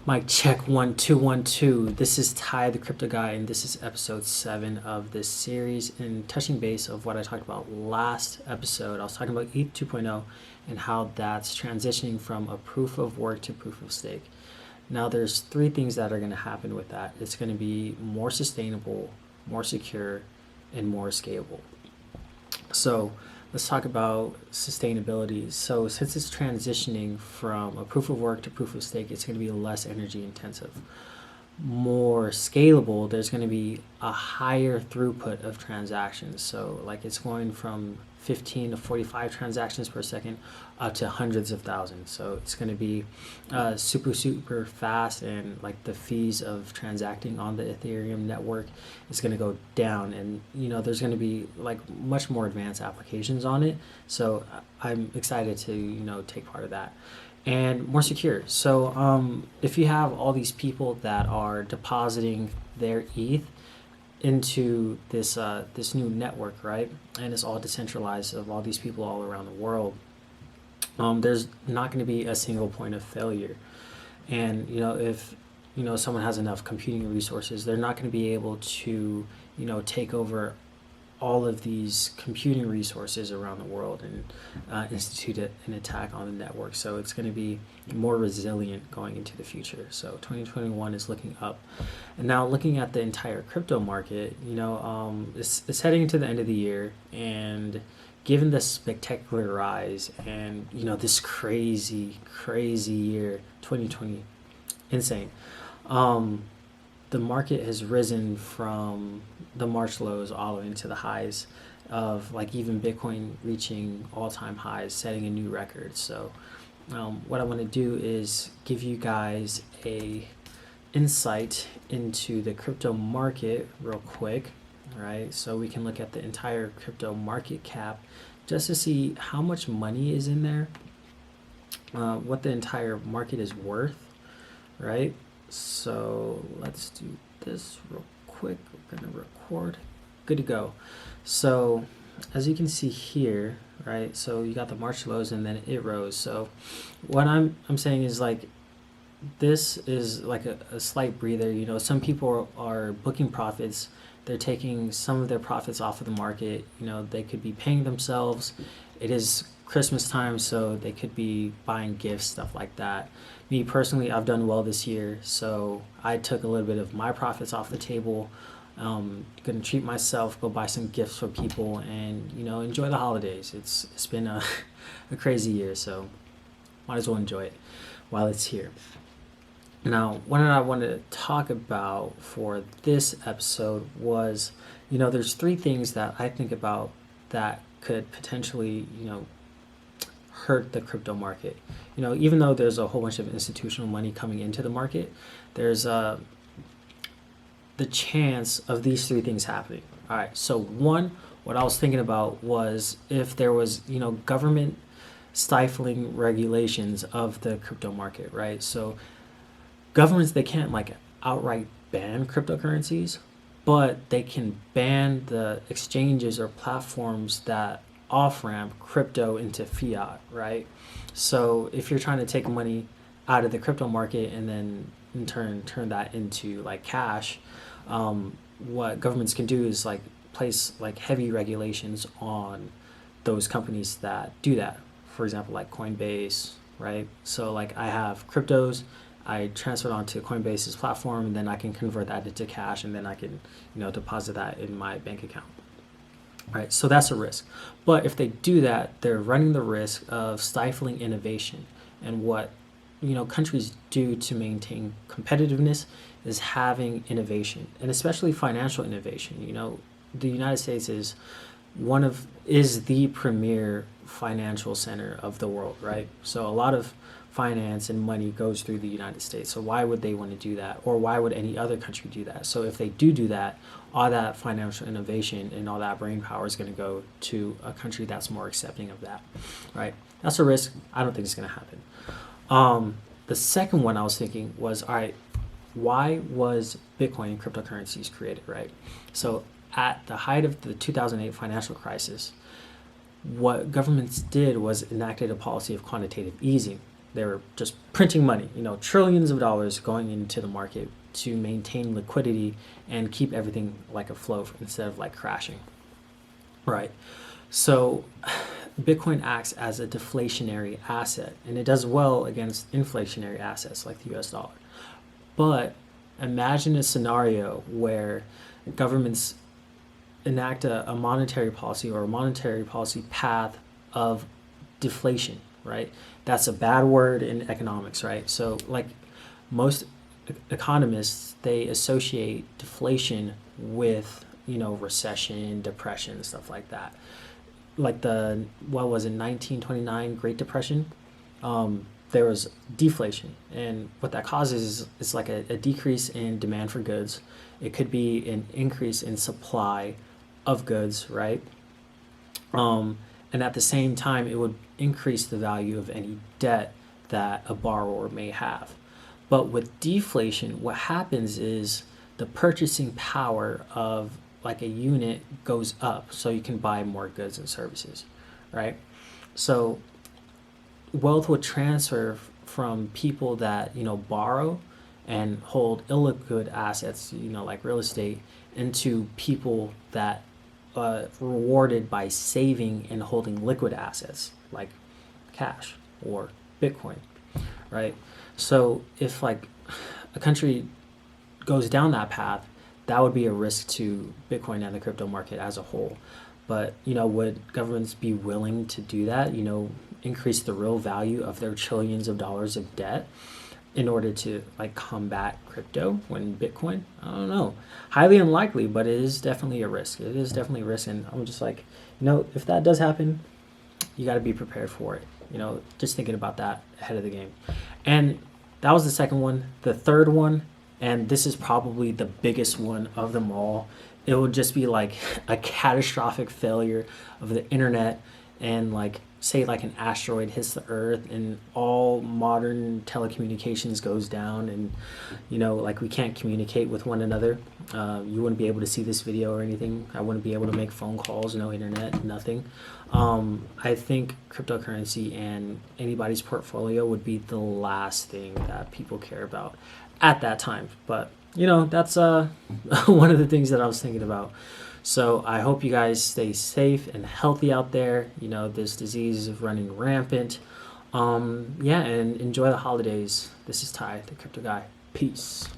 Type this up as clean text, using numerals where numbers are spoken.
Mic check 1 2 1 2. This is Ty, the crypto guy, and this is episode 7 of this series. And touching base of what I talked about last episode, I was talking about ETH 2.0 and how that's transitioning from a proof of work to proof of stake. Now, there's three things that are going to happen with that. It's going to be more sustainable, more secure, and more scalable. So let's talk about sustainability. So since it's transitioning from a proof of work to proof of stake, it's going to be less energy intensive. More scalable, there's going to be a higher throughput of transactions. So like it's going from 15 to 45 transactions per second up to hundreds of thousands. So it's going to be super fast, and like the fees of transacting on the Ethereum network is going to go down, and there's going to be like much more advanced applications on it. So I'm excited to take part of that. And more secure. So if you have all these people that are depositing their ETH into this this new network, right, and it's all decentralized of all these people all around the world, there's not going to be a single point of failure. And if someone has enough computing resources, they're not going to be able to take over all of these computing resources around the world and institute an attack on the network. So it's going to be more resilient going into the future. So 2021 is looking up. And now looking at the entire crypto market, it's heading into the end of the year, and given the spectacular rise and this crazy year 2020, insane, the market has risen from the March lows all the way into the highs of like even Bitcoin reaching all-time highs, setting a new record. So what I want to do is give you guys a insight into the crypto market real quick, right? So we can look at the entire crypto market cap just to see how much money is in there, what the entire market is worth, right? So let's do this real quick. We're going to record. Good to go. So as you can see here, right, so you got the March lows and then it rose. So what I'm saying is like this is like a slight breather. Some people are booking profits. They're taking some of their profits off of the market. They could be paying themselves. It is Christmas time, so they could be buying gifts, stuff like that. Me personally, I've done well this year, so I took a little bit of my profits off the table. Gonna treat myself, go buy some gifts for people, and enjoy the holidays. It's been a crazy year, so might as well enjoy it while it's here. Now, what I wanted to talk about for this episode was, there's three things that I think about that could potentially, hurt the crypto market. Even though there's a whole bunch of institutional money coming into the market, there's the chance of these three things happening. All right. So one, what I was thinking about was if there was, government stifling regulations of the crypto market, right? So governments, they can't like outright ban cryptocurrencies, but they can ban the exchanges or platforms that off-ramp crypto into fiat, right? So if you're trying to take money out of the crypto market and then in turn turn that into like cash, what governments can do is like place like heavy regulations on those companies that do that. For example, like Coinbase, right? So like I have cryptos, I transfer it onto Coinbase's platform, and then I can convert that into cash, and then I can deposit that in my bank account. Right, so that's a risk. But if they do that, they're running the risk of stifling innovation. And what countries do to maintain competitiveness is having innovation, and especially financial innovation. The United States is the premier financial center of the world, right? So a lot of finance and money goes through the United States. So why would they want to do that? Or why would any other country do that? So if they do that, all that financial innovation and all that brain power is going to go to a country that's more accepting of that, right? That's a risk. I don't think it's going to happen. The second one I was thinking was, all right, why was Bitcoin and cryptocurrencies created, right? So at the height of the 2008 financial crisis, what governments did was enacted a policy of quantitative easing. They were just printing money, trillions of dollars going into the market to maintain liquidity and keep everything like afloat instead of like crashing. Right. So Bitcoin acts as a deflationary asset, and it does well against inflationary assets like the US dollar. But imagine a scenario where governments enact a monetary policy or a monetary policy path of deflation, right? That's a bad word in economics, right? So like most economists, they associate deflation with, recession, depression, stuff like that. Like what was it, 1929 Great Depression? There was deflation, and what that causes is like a decrease in demand for goods. It could be an increase in supply of goods, right? And at the same time, it would increase the value of any debt that a borrower may have. But with deflation, what happens is the purchasing power of like a unit goes up, so you can buy more goods and services, right? So wealth would transfer from people that borrow and hold illiquid assets, like real estate, into people that rewarded by saving and holding liquid assets like cash or Bitcoin, right? So if like a country goes down that path, that would be a risk to Bitcoin and the crypto market as a whole. But would governments be willing to do that? Increase the real value of their trillions of dollars of debt in order to like combat crypto when Bitcoin? I don't know. Highly unlikely, but it is definitely a risk. It is definitely a risk, and I'm just like, if that does happen, you got to be prepared for it. Just thinking about that ahead of the game. And that was the second one. The third one, and this is probably the biggest one of them all, it would just be like a catastrophic failure of the internet, and like say like an asteroid hits the earth and all modern telecommunications goes down, and like we can't communicate with one another. You wouldn't be able to see this video or anything. I wouldn't be able to make phone calls, no internet, nothing. I think cryptocurrency and anybody's portfolio would be the last thing that people care about at that time. But that's one of the things that I was thinking about. So I hope you guys stay safe and healthy out there. This disease is running rampant. And enjoy the holidays. This is Ty, the Crypto Guy. Peace.